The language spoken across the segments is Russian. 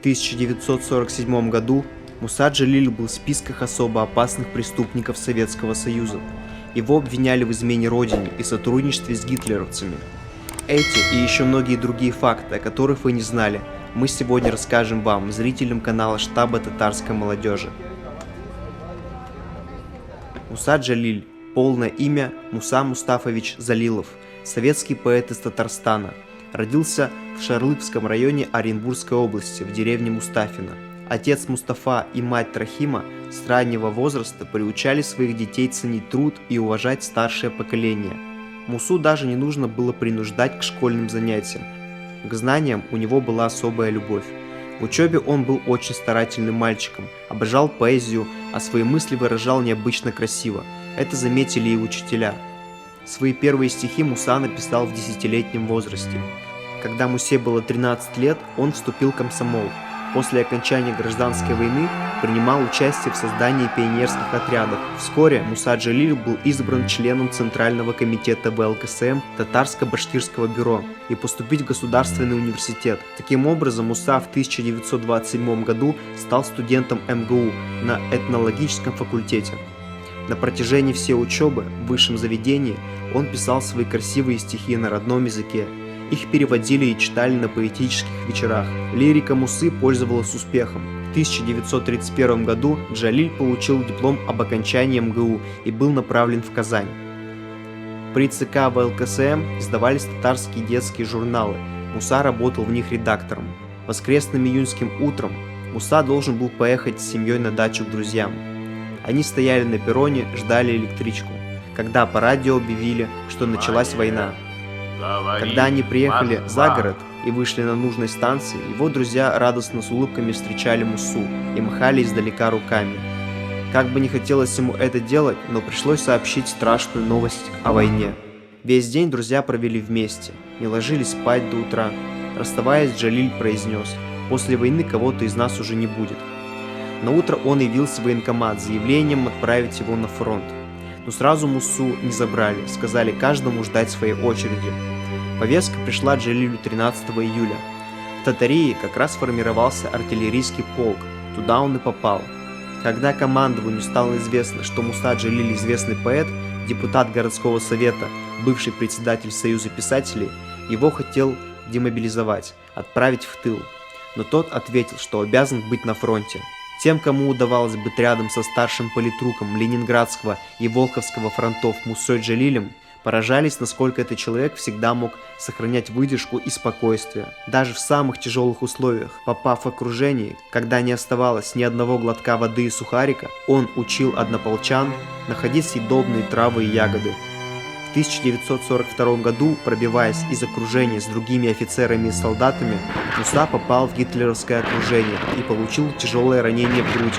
1947 году Муса Джалиль был в списках особо опасных преступников Советского Союза. Его обвиняли в измене родине и сотрудничестве с гитлеровцами. Эти и еще многие другие факты, о которых вы не знали, мы сегодня расскажем вам, зрителям канала Штаба татарской молодежи. Муса Джалиль. Полное имя Муса Мустафович Залилов. Советский поэт из Татарстана. Родился в Шарлыкском районе Оренбургской области, в деревне Мустафино. Отец Мустафа и мать Трахима с раннего возраста приучали своих детей ценить труд и уважать старшее поколение. Мусу даже не нужно было принуждать к школьным занятиям. К знаниям у него была особая любовь. В учебе он был очень старательным мальчиком, обожал поэзию, а свои мысли выражал необычно красиво. Это заметили и учителя. Свои первые стихи Муса написал в 10-летнем возрасте. Когда Мусе было 13 лет, он вступил в комсомол. После окончания гражданской войны принимал участие в создании пионерских отрядов. Вскоре Муса Джалиль был избран членом Центрального комитета ВЛКСМ Татарско-Башкирского бюро и поступить в Государственный университет. Таким образом, Муса в 1927 году стал студентом МГУ на этнологическом факультете. На протяжении всей учебы в высшем заведении он писал свои красивые стихи на родном языке. Их переводили и читали на поэтических вечерах. Лирика Мусы пользовалась успехом. В 1931 году Джалиль получил диплом об окончании МГУ и был направлен в Казань. При ЦК ВЛКСМ издавались татарские детские журналы. Муса работал в них редактором. Воскресным июньским утром Муса должен был поехать с семьей на дачу к друзьям. Они стояли на перроне, ждали электричку, когда по радио объявили, что началась война. Когда они приехали за город и вышли на нужной станции, его друзья радостно с улыбками встречали Мусу и махали издалека руками. Как бы не хотелось ему это делать, но пришлось сообщить страшную новость о войне. Весь день друзья провели вместе, не ложились спать до утра. Расставаясь, Джалиль произнес: «После войны кого-то из нас уже не будет». На утро он явился в военкомат с заявлением отправить его на фронт. Но сразу Мусу не забрали, сказали каждому ждать своей очереди. Повестка пришла Джалилю 13 июля. В Татарии как раз формировался артиллерийский полк, туда он и попал. Когда командованию стало известно, что Муса Джалиль известный поэт, депутат городского совета, бывший председатель Союза писателей, его хотел демобилизовать, отправить в тыл. Но тот ответил, что обязан быть на фронте. Тем, кому удавалось быть рядом со старшим политруком Ленинградского и Волховского фронтов Мусой Джалилем, поражались, насколько этот человек всегда мог сохранять выдержку и спокойствие. Даже в самых тяжелых условиях, попав в окружение, когда не оставалось ни одного глотка воды и сухарика, он учил однополчан находить съедобные травы и ягоды. В 1942 году, пробиваясь из окружения с другими офицерами и солдатами, Муса попал в гитлеровское окружение и получил тяжелое ранение в грудь.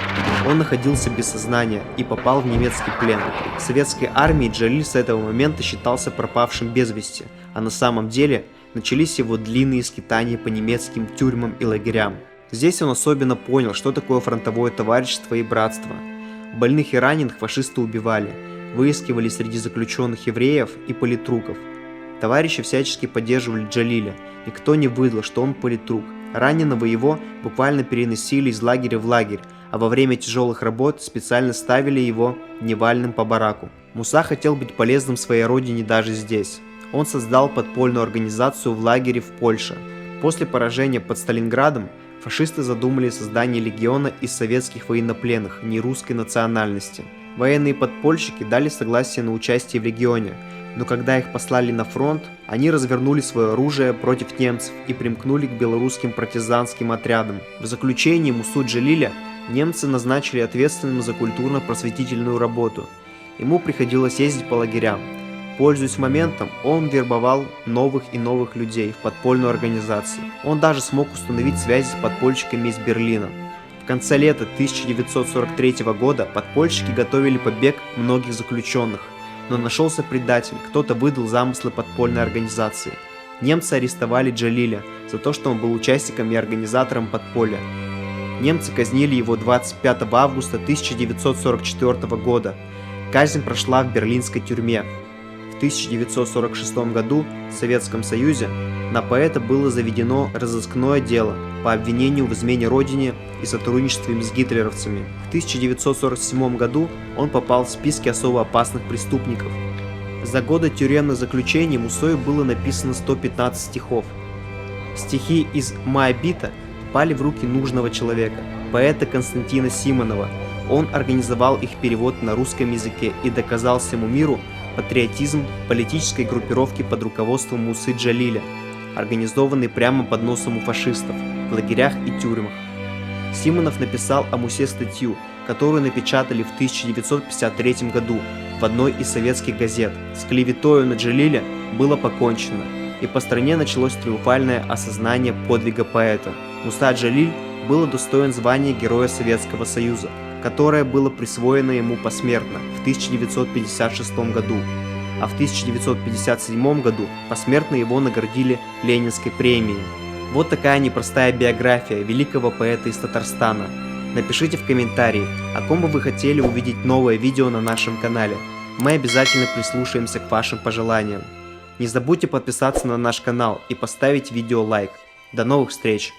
Он находился без сознания и попал в немецкий плен. В советской армии Джалиль с этого момента считался пропавшим без вести, а на самом деле начались его длинные скитания по немецким тюрьмам и лагерям. Здесь он особенно понял, что такое фронтовое товарищество и братство. Больных и раненых фашисты убивали. Выискивали среди заключенных евреев и политруков. Товарищи всячески поддерживали Джалиля. Никто не выдал, что он политрук. Раненого его буквально переносили из лагеря в лагерь, а во время тяжелых работ специально ставили его дневальным по бараку. Муса хотел быть полезным своей родине даже здесь. Он создал подпольную организацию в лагере в Польше. После поражения под Сталинградом фашисты задумали создание легиона из советских военнопленных нерусской национальности. Военные подпольщики дали согласие на участие в легионе, но когда их послали на фронт, они развернули свое оружие против немцев и примкнули к белорусским партизанским отрядам. В заключении Мусу Джалиля немцы назначили ответственным за культурно-просветительную работу. Ему приходилось ездить по лагерям. Пользуясь моментом, он вербовал новых и новых людей в подпольную организацию. Он даже смог установить связи с подпольщиками из Берлина. В конце лета 1943 года подпольщики готовили побег многих заключенных, но нашелся предатель, кто-то выдал замыслы подпольной организации. Немцы арестовали Джалиля за то, что он был участником и организатором подполья. Немцы казнили его 25 августа 1944 года. Казнь прошла в берлинской тюрьме. В 1946 году в Советском Союзе На поэта было заведено разыскное дело по обвинению в измене родине и сотрудничестве с гитлеровцами. В 1947 году он попал в списки особо опасных преступников. За годы тюремных заключений Мусою было написано 115 стихов. Стихи из «Моабита» попали в руки нужного человека, поэта Константина Симонова. Он организовал их перевод на русском языке и доказал всему миру патриотизм политической группировки под руководством Мусы Джалиля, организованной прямо под носом у фашистов, в лагерях и тюрьмах. Симонов написал о Мусе статью, которую напечатали в 1953 году в одной из советских газет. С клеветою на Джалиля было покончено, и по стране началось триумфальное осознание подвига поэта. Муса Джалиль был удостоен звания Героя Советского Союза, которое было присвоено ему посмертно в 1956 году, а в 1957 году посмертно его наградили Ленинской премией. Вот такая непростая биография великого поэта из Татарстана. Напишите в комментарии, о ком бы вы хотели увидеть новое видео на нашем канале. Мы обязательно прислушаемся к вашим пожеланиям. Не забудьте подписаться на наш канал и поставить видео лайк. До новых встреч!